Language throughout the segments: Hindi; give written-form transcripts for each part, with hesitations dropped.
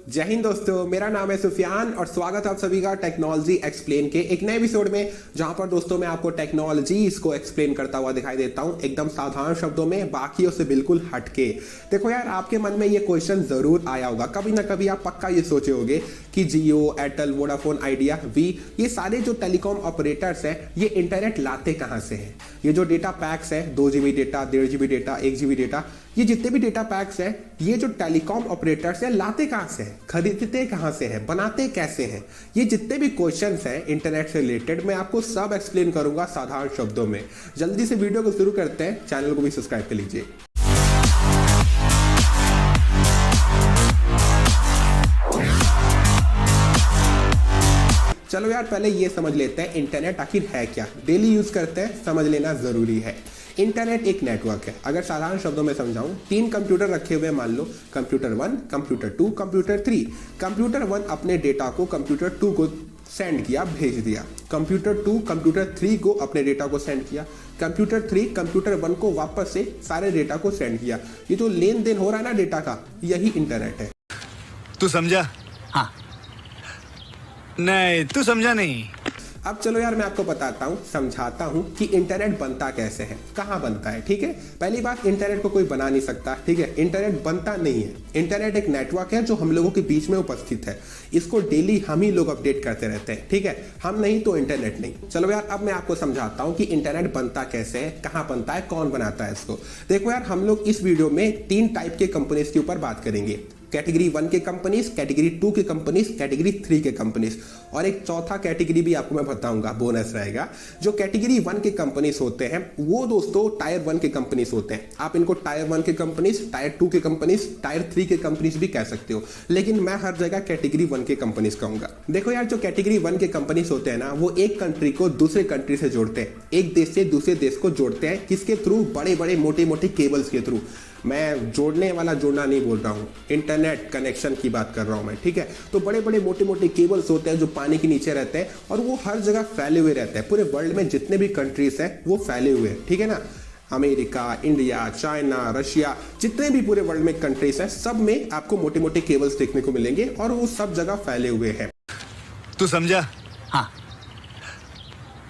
जय हिंद दोस्तों, मेरा नाम है सुफियान और स्वागत है आप सभी का टेक्नोलॉजी एक्सप्लेन के एक नए एपिसोड में, जहां पर दोस्तों मैं आपको टेक्नोलॉजी इसको एक्सप्लेन करता हुआ दिखाई देता हूं एकदम साधारण शब्दों में, बाकियों से बिल्कुल हटके। देखो यार, आपके मन में ये क्वेश्चन जरूर आया होगा, कभी ना कभी आप पक्का ये सोचे होगे कि जियो, एयरटेल, वोडाफोन आइडिया, वी, ये सारे जो टेलीकॉम ऑपरेटर्स हैं ये इंटरनेट लाते कहां से हैं। ये जो डेटा पैक्स है 2 GB data, 1.5 GB data, 1 GB data, ये जितने भी डेटा पैक्स हैं ये जो टेलीकॉम ऑपरेटर्स हैं लाते कहां से हैं, खरीदते कहां से हैं, बनाते कैसे हैं। ये जितने भी क्वेश्चंस हैं इंटरनेट से रिलेटेड मैं आपको सब एक्सप्लेन करूंगा साधारण शब्दों में। जल्दी से वीडियो को शुरू करते हैं, चैनल को भी सब्सक्राइब कर लीजिए। चलो यार, पहले ये समझ लेते हैं इंटरनेट आखिर है क्या। डेली यूज करते हैं, समझ लेना जरूरी है। इंटरनेट एक नेटवर्क है। अगर साधारण शब्दों में समझाऊं, 3 कंप्यूटर रखे हुए, मान लो कंप्यूटर 1, कंप्यूटर 2, कंप्यूटर 3। कंप्यूटर 1 अपने डेटा को कंप्यूटर 2 को सेंड किया, भेज दिया। कंप्यूटर 2 कंप्यूटर 3 को अपने डेटा को सेंड किया। कंप्यूटर 3 कंप्यूटर 1 को वापस से सारे डेटा को सेंड किया। ये जो लेन देन हो रहा है ना डेटा का, यही इंटरनेट है। तू समझा? हाँ। नहीं, तू समझा नहीं। अब चलो यार, मैं आपको बताता हूँ, समझाता हूँ कि इंटरनेट बनता कैसे है, कहाँ बनता है। ठीक है, पहली बात, इंटरनेट को कोई बना नहीं सकता। ठीक है, इंटरनेट बनता नहीं है। इंटरनेट एक नेटवर्क है जो हम लोगों के बीच में उपस्थित है। इसको डेली हम ही लोग अपडेट करते रहते हैं। ठीक है, हम नहीं तो इंटरनेट नहीं। चलो यार, अब मैं आपको समझाता हूँ कि इंटरनेट बनता कैसे है, कहाँ बनता है, कौन बनाता है इसको। देखो यार, हम लोग इस वीडियो में 3 टाइप के कंपनीज के ऊपर बात करेंगे। कैटेगरी 1 के कंपनीज, कैटेगरी 2 के कंपनीज, कैटेगरी 3 के कंपनीज, और एक चौथा कैटेगरी भी आपको मैं बताऊंगा, बोनस रहेगा। जो कैटेगरी 1 के कंपनीज होते हैं वो दोस्तों टायर 1 के कंपनीज होते हैं। आप इनको टायर 1 के कंपनीज, टायर 2 के कंपनीज, टायर 3 के कंपनीज भी कह सकते हो, लेकिन मैं हर जगह कैटेगरी 1 के कंपनीज कहूंगा। देखो यार, जो कैटेगरी 1 के कंपनीज होते हैं ना, वो एक कंट्री को दूसरे कंट्री से जोड़ते हैं, एक देश से दूसरे देश को जोड़ते हैं। किसके थ्रू? बड़े बड़े मोटे मोटे केबल्स के थ्रू। मैं जोड़ने वाला जोड़ना नहीं बोल रहा हूँ, इंटरनेट कनेक्शन की बात कर रहा हूँ मैं। ठीक है, तो बड़े बड़े मोटे मोटे केबल्स होते हैं जो पानी के नीचे रहते हैं और वो हर जगह फैले हुए रहते हैं। पूरे वर्ल्ड में जितने भी कंट्रीज हैं वो फैले हुए हैं। ठीक है ना, अमेरिका, इंडिया, चाइना, रशिया, जितने भी पूरे वर्ल्ड में कंट्रीज हैं, सब में आपको मोटे मोटे केबल्स देखने को मिलेंगे और वो सब जगह फैले हुए हैं। तू समझा? हाँ।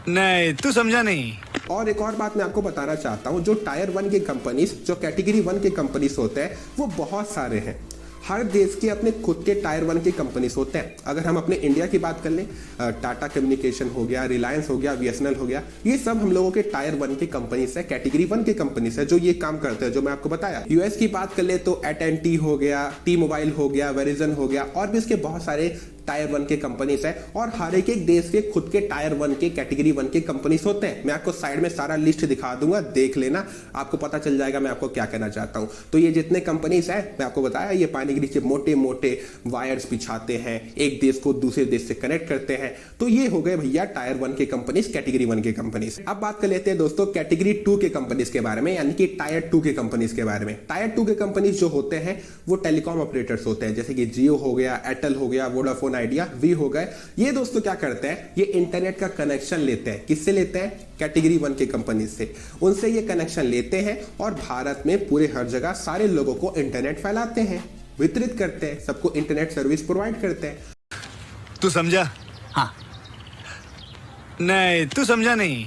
नहीं, तू समझा नहीं। और एक और बात मैं आपको बताना चाहता हूं, जो टायर 1 के कंपनीज, जो कैटेगरी 1 के कंपनीज होते हैं वो बहुत सारे हैं। हर देश के अपने खुद के टायर 1 के कंपनीज होते हैं। अगर हम अपने इंडिया की बात कर लें, टाटा कम्युनिकेशन हो गया, रिलायंस हो गया, BSNL हो गया, ये सब हम लोगों के टायर 1 के कंपनीज है, कैटेगरी 1 के कंपनीज है जो ये काम करते हैं, जो मैं आपको बताया। यूएस की बात कर ले तो AT&T हो गया, T-Mobile हो गया, वेरिजन हो गया, और भी इसके बहुत सारे टायर 1 के कंपनीज है। और हर एक देश के खुद के टायर 1 के, कैटेगरी 1 के कंपनीज होते हैं। मैं आपको साइड में सारा लिस्ट दिखा दूंगा, देख लेना, आपको पता चल जाएगा मैं आपको क्या कहना चाहता हूं। तो ये जितने कंपनीज है मैं आपको बताया, ये पानी के नीचे मोटे मोटे वायर्स बिछाते हैं, एक देश को दूसरे देश से कनेक्ट करते हैं। तो ये हो गए भैया टायर 1 के कंपनीज, कैटेगरी 1 के कंपनीज। अब बात कर लेते हैं दोस्तों कैटेगरी 2 के कंपनीज के बारे में, यानी कि टायर 2 के कंपनीज के बारे में। टायर 2 के कंपनीज जो होते हैं वो टेलीकॉम ऑपरेटर्स होते हैं, जैसे कि जियो हो गया, एयरटेल हो गया, वोडाफोन आइडिया, वी हो गए। ये दोस्तों क्या करते हैं, ये इंटरनेट का कनेक्शन लेते हैं। किससे लेते हैं? कैटेगरी 1 के कंपनी से। उनसे ये कनेक्शन लेते हैं और भारत में पूरे हर जगह सारे लोगों को इंटरनेट फैलाते हैं, वितरित करते हैं, सबको इंटरनेट सर्विस प्रोवाइड करते हैं। तू समझा? हाँ। नहीं, तू समझा नहीं।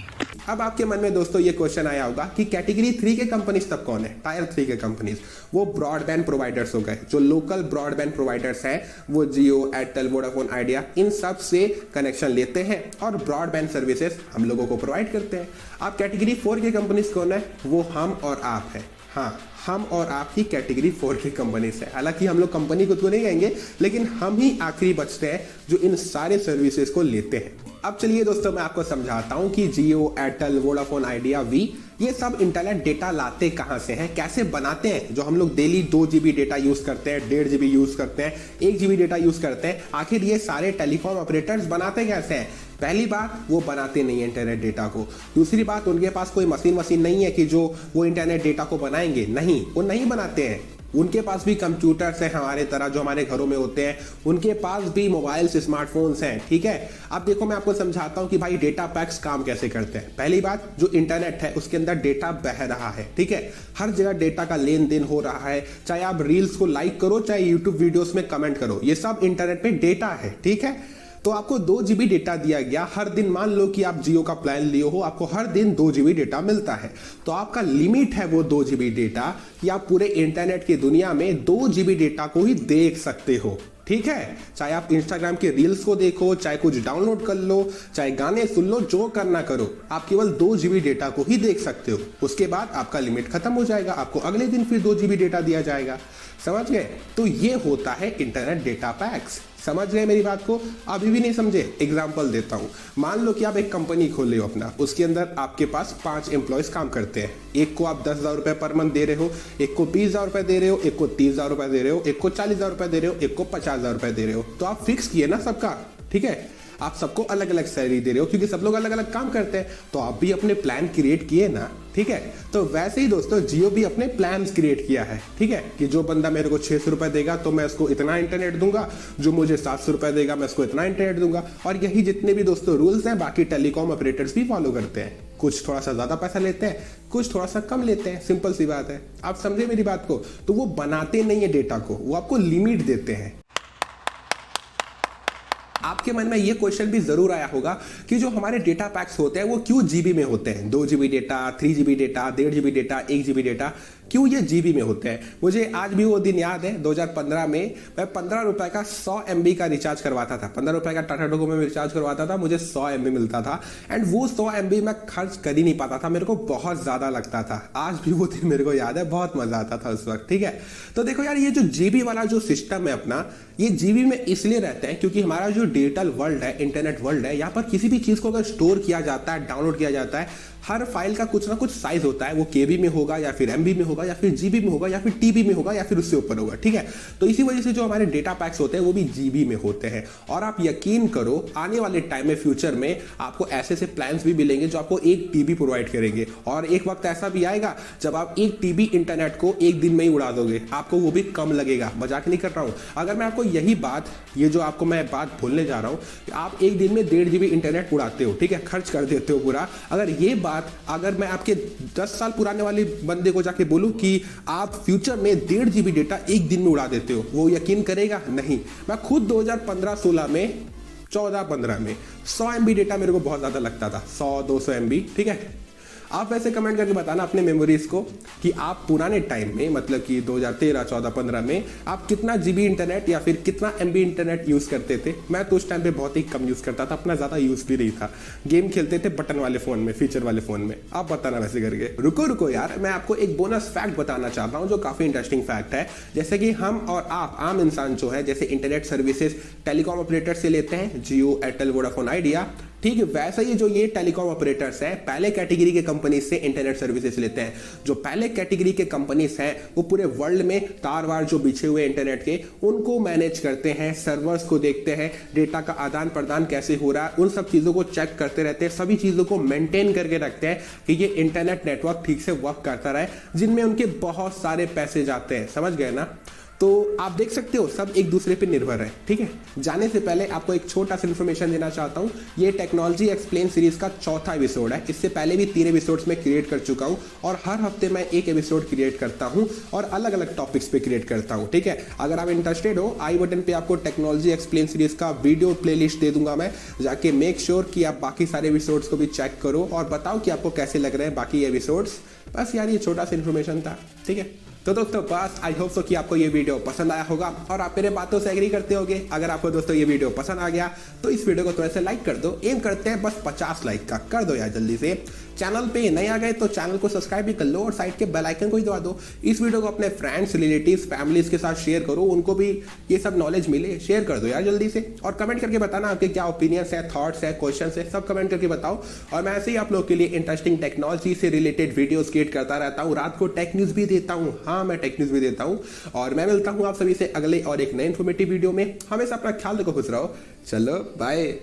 अब आपके मन में दोस्तों ये क्वेश्चन आया होगा कि कैटेगरी 3 के कंपनीज तब कौन है? टायर 3 के कंपनीज वो ब्रॉडबैंड प्रोवाइडर्स हो गए। जो लोकल ब्रॉडबैंड प्रोवाइडर्स हैं वो जियो, एयरटेल, वोडाफोन आइडिया, इन सब से कनेक्शन लेते हैं और ब्रॉडबैंड सर्विसेज हम लोगों को प्रोवाइड करते हैं। अब कैटेगरी 4 के कंपनीज कौन है? वो हम और आप है। हाँ, हम और आप ही कैटेगरी 4 की कंपनी से। हालांकि हम लोग कंपनी को तो नहीं कहेंगे, लेकिन हम ही आखिरी बचते हैं जो इन सारे सर्विसेज को लेते हैं। अब चलिए दोस्तों, मैं आपको समझाता हूं कि जियो, एयरटेल, वोडाफोन आइडिया, वी, ये सब इंटरनेट डेटा लाते कहां से हैं, कैसे बनाते हैं। जो हम लोग डेली 2 GB डेटा यूज करते हैं, 1.5 GB यूज करते हैं, 1 GB डेटा यूज करते हैं, आखिर ये सारे टेलीकॉम ऑपरेटर्स बनाते कैसे हैं? पहली बात, वो बनाते नहीं है इंटरनेट डेटा को। दूसरी बात, उनके पास कोई मशीन नहीं है कि जो वो इंटरनेट डेटा को बनाएंगे। नहीं, वो नहीं बनाते हैं। उनके पास भी कंप्यूटर्स हैं हमारे तरह जो हमारे घरों में होते हैं, उनके पास भी मोबाइल्स स्मार्टफोन्स हैं, ठीक है। अब देखो मैं आपको समझाता हूं कि भाई डेटा पैक्स काम कैसे करते हैं। पहली बात, जो इंटरनेट है उसके अंदर डेटा बह रहा है, ठीक है, हर जगह डेटा का लेन देन हो रहा है, चाहे आप रील्स को लाइक करो चाहे यूट्यूब वीडियोस में कमेंट करो, ये सब इंटरनेट पे डेटा है, ठीक है। तो आपको 2 GB डेटा दिया गया हर दिन। मान लो कि आप जियो का प्लान लिए हो, आपको हर दिन 2 GB डेटा मिलता है, तो आपका लिमिट है वो 2 GB डेटा कि आप पूरे इंटरनेट की दुनिया में 2 GB डेटा को ही देख सकते हो, ठीक है। चाहे आप इंस्टाग्राम के रील्स को देखो, चाहे कुछ डाउनलोड कर लो, चाहे गाने सुन लो, जो करना करो, आप केवल 2 GB डेटा को ही देख सकते हो। उसके बाद आपका लिमिट खत्म हो जाएगा, आपको अगले दिन फिर 2 GB डेटा दिया जाएगा, समझ गए। तो ये होता है इंटरनेट डेटा पैक्स, समझ गए मेरी बात को। अभी भी नहीं समझे? एग्जांपल देता हूं। मान लो कि आप एक कंपनी खोल रहे हो अपना, उसके अंदर आपके पास 5 एम्प्लॉयज काम करते हैं। एक को आप 10,000 रुपए पर मंथ दे रहे हो, एक को 20,000 रुपए दे रहे हो, एक को 30,000 रुपए दे रहे हो, एक को 40,000 रुपए दे रहे हो, एक को 50,000 रुपए दे रहे हो। तो आप फिक्स किए ना सबका, ठीक है, आप सबको अलग अलग सैलरी दे रहे हो क्योंकि सब लोग अलग अलग काम करते हैं। तो आप भी अपने प्लान क्रिएट किए ना, ठीक है। तो वैसे ही दोस्तों जियो भी अपने प्लान्स क्रिएट किया है, ठीक है, कि जो बंदा मेरे को 600 रुपए देगा तो मैं उसको इतना इंटरनेट दूंगा, जो मुझे 700 रुपए देगा मैं उसको इतना इंटरनेट दूंगा। और यही जितने भी दोस्तों रूल्स हैं बाकी टेलीकॉम ऑपरेटर्स भी फॉलो करते हैं। कुछ थोड़ा सा ज्यादा पैसा लेते हैं, कुछ थोड़ा सा कम लेते हैं, सिंपल सी बात है। आप समझे मेरी बात को। तो वो बनाते नहीं है डेटा को, वो आपको लिमिट देते हैं। आपके मन में ये क्वेश्चन भी जरूर आया होगा कि जो हमारे डेटा पैक्स होते हैं वो क्यों जीबी में होते हैं? 2 GB data, 3 GB data, 1.5 GB data, 1 GB data, क्यों ये जीबी में होते हैं? मुझे आज भी वो दिन याद है, 2015 में मैं 15 रुपए का 100 MB का रिचार्ज करवाता था। 15 रुपए का टाटा डोकोमो में रिचार्ज करवाता था, मुझे 100 MB मिलता था। एंड वो 100 MB मैं खर्च कर ही नहीं पाता था, मेरे को बहुत ज्यादा लगता था। आज भी वो दिन मेरे को याद है, बहुत मजा आता था उस वक्त, ठीक है। तो देखो यार, ये जो जीबी वाला जो सिस्टम है अपना, ये जीबी में इसलिए रहता है क्योंकि हमारा जो डिजिटल वर्ल्ड है, इंटरनेट वर्ल्ड है, यहाँ पर किसी भी चीज को अगर स्टोर किया जाता है, डाउनलोड किया जाता है, हर फाइल का कुछ ना कुछ साइज होता है। वो केबी में होगा या फिर एमबी में होगा या फिर जीबी में होगा या फिर टीबी में होगा या फिर उससे ऊपर होगा, ठीक है। तो इसी वजह से जो हमारे डेटा पैक्स होते हैं वो भी जीबी में होते हैं। और आप यकीन करो, आने वाले टाइम में, फ्यूचर में आपको ऐसे ऐसे प्लान्स भी मिलेंगे जो आपको 1 TB प्रोवाइड करेंगे। और एक वक्त ऐसा भी आएगा जब आप 1 TB इंटरनेट को एक दिन में ही उड़ा दोगे, आपको वो भी कम लगेगा। मजाक नहीं कर रहा हूं। अगर मैं आपको यही बात, ये जो आपको मैं बात बोलने जा रहा हूं, आप एक दिन में 1.5 GB इंटरनेट उड़ाते हो, ठीक है, खर्च कर देते हो पूरा। अगर ये बात अगर मैं आपके 10 साल पुराने वाले बंदे को जाके बोलूं कि आप फ्यूचर में 1.5 GB डेटा एक दिन में उड़ा देते हो, वो यकीन करेगा? नहीं। मैं खुद 2015-16 में, 14-15 में 100 MB डेटा मेरे को बहुत ज्यादा लगता था, 100-200 MB, ठीक है। आप वैसे कमेंट करके बताना अपने मेमोरीज को कि आप पुराने टाइम में, मतलब कि 2013, 14, 15 में आप कितना जीबी इंटरनेट या फिर कितना एमबी इंटरनेट यूज करते थे। मैं तो उस टाइम पे बहुत ही कम यूज करता था, अपना ज्यादा यूज भी नहीं था। गेम खेलते थे बटन वाले फोन में, फीचर वाले फोन में। आप बताना वैसे करके। रुको यार, मैं आपको एक बोनस फैक्ट बताना चाहता हूँ जो काफी इंटरेस्टिंग फैक्ट है। जैसे कि हम और आप आम इंसान जो है, जैसे इंटरनेट सर्विसेज टेलीकॉम ऑपरेटर से लेते हैं, जियो, एयरटेल, वोडाफोन आइडिया, ठीक है, वैसे ही जो ये टेलीकॉम ऑपरेटर्स हैं पहले कैटेगरी के कंपनी से इंटरनेट सर्विसेज लेते हैं। जो पहले कैटेगरी के कंपनीज हैं वो पूरे वर्ल्ड में तार वार जो बिछे हुए इंटरनेट के, उनको मैनेज करते हैं, सर्वर्स को देखते हैं, डेटा का आदान प्रदान कैसे हो रहा है, उन सब चीजों को चेक करते रहते हैं, सभी चीजों को मेंटेन करके रखते हैं कि ये इंटरनेट नेटवर्क ठीक से वर्क करता रहे, जिनमें उनके बहुत सारे पैसे जाते हैं। समझ गए ना? तो आप देख सकते हो सब एक दूसरे पे निर्भर है, ठीक है। जाने से पहले आपको एक छोटा सा इन्फॉर्मेशन देना चाहता हूं। ये टेक्नोलॉजी एक्सप्लेन सीरीज का 4था एपिसोड है। इससे पहले भी 3 एपिसोड्स में क्रिएट कर चुका हूं और हर हफ्ते मैं एक एपिसोड क्रिएट करता हूं और अलग अलग टॉपिक्स पे क्रिएट करता हूं, ठीक है। अगर आप इंटरेस्टेड हो, आई बटन पे आपको टेक्नोलॉजी एक्सप्लेन सीरीज का वीडियो प्लेलिस्ट दे दूंगा मैं। जाके मेक श्योर कि आप बाकी सारे एपिसोड्स को भी चेक करो और बताओ कि आपको कैसे लग रहे हैं बाकी एपिसोड्स। बस यार, ये छोटा सा इन्फॉर्मेशन था, ठीक है। तो दोस्तों बस आई होप सो कि आपको ये वीडियो पसंद आया होगा और आप मेरे बातों से एग्री करते होगे। अगर आपको दोस्तों ये वीडियो पसंद आ गया तो इस वीडियो को थोड़ा सा लाइक कर दो। एम करते हैं बस 50 लाइक का, कर दो यार जल्दी से। चैनल पे नए आ गए तो चैनल को सब्सक्राइब भी कर लो और साइड के बेल आइकन को ही दबा दो। इस वीडियो को अपने फ्रेंड्स, रिलेटिव्स, फैमिलीज के साथ शेयर करो, उनको भी ये सब नॉलेज मिले। शेयर कर दो यार जल्दी से और कमेंट करके बताना आपके क्या ओपिनियंस है, थॉट्स है, क्वेश्चंस है, सब कमेंट करके बताओ। और मैं ऐसे ही आप लोग के लिए इंटरेस्टिंग टेक्नोलॉजी से रिलेटेड वीडियोस क्रिएट करता रहता हूँ। रात को टेक न्यूज भी देता हूँ, हाँ मैं टेक न्यूज भी देता हूँ। और मैं मिलता हूँ आप सभी से अगले और एक नए इन्फॉर्मेटिव वीडियो में। हमेशा अपना ख्याल रखो, खुश रहो। चलो बाय।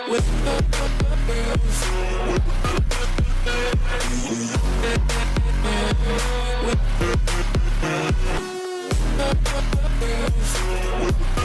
with